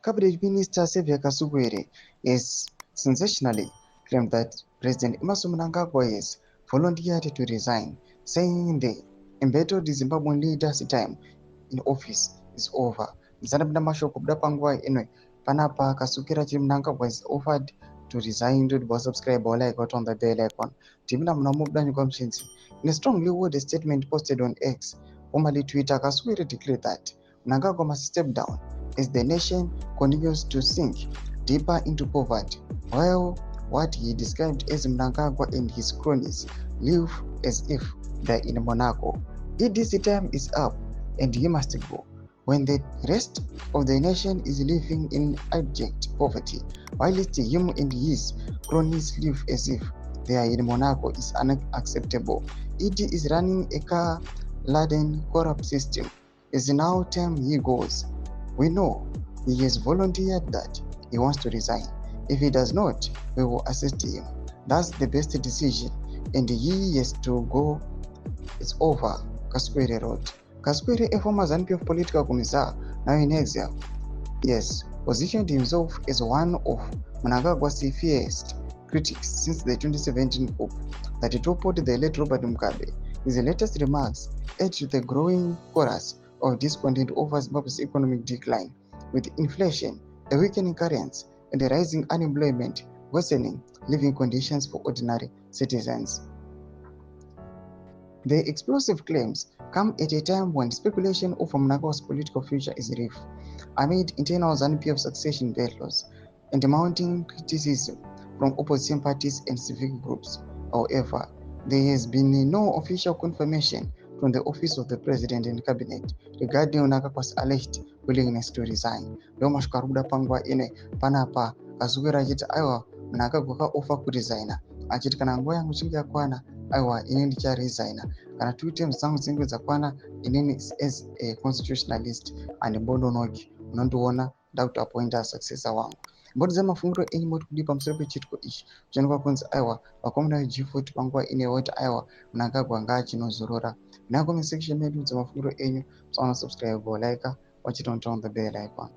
Cabinet Minister Sevia has sensationally claimed that President Mnangagwa has volunteered to resign, saying the embattled Zimbabwean leader's time in office is over. Nzanabda mashoko kuda panguva ino panapa kasukira chiri Mnangagwa has offered to resign to subscribe or like on the bell icon. Timina mnamubuda nyukamshinzi. In a strongly worded statement posted on X, formerly Twitter, Kasukira declared that Mnangagwa must step down as the nation continues to sink deeper into poverty, while what he described as Mnangagwa and his cronies live as if they're in Monaco. This time is up and he must go. When the rest of the nation is living in abject poverty, whilst him and his cronies live as if they are in Monaco is unacceptable. It is running a car-laden corrupt system. As now time he goes, we know he has volunteered that he wants to resign. If he does not, we will assist him. That's the best decision, and he has to go. It's over. Kaskwere wrote. Kaskwere, a former ZANU-PF of political commissar, now in exile, yes, positioned himself as one of Mnangagwa's fiercest critics since the 2017 coup that toppled the late Robert Mugabe. His latest remarks add to the growing chorus of discontent over Zimbabwe's economic decline, with inflation, a weakening currency, and a rising unemployment worsening living conditions for ordinary citizens. The explosive claims come at a time when speculation over Mnangagwa's political future is rife, amid internal ZANU-PF succession battles and mounting criticism from opposition parties and civic groups. However, there has been no official confirmation from the office of the president and cabinet regarding Mnangagwa's alleged willingness to resign. Loma shkaruda pangwa ine panapa kazukira achiti aiwa Mnangagwa ka-offer kuresigna achiti kana nguva yangu ichinge yakwana aiwa ini ndicharesigna kana 2 terms dzangu dzinenge dzakwana inini as a constitutionalist andimbononoki unondiona ndakutoappointa successor wangu. Mboni dzamafungiro enyu moti kudi pamusoro pechitiko ichi chinoonekwa kunzi aiwa vakomana veG40 panguva ine voti aiwa Mnangagwa ngaachinozorora. Nako musection medu dzamafungiro enyu, subscribe or like wachita on the bell icon.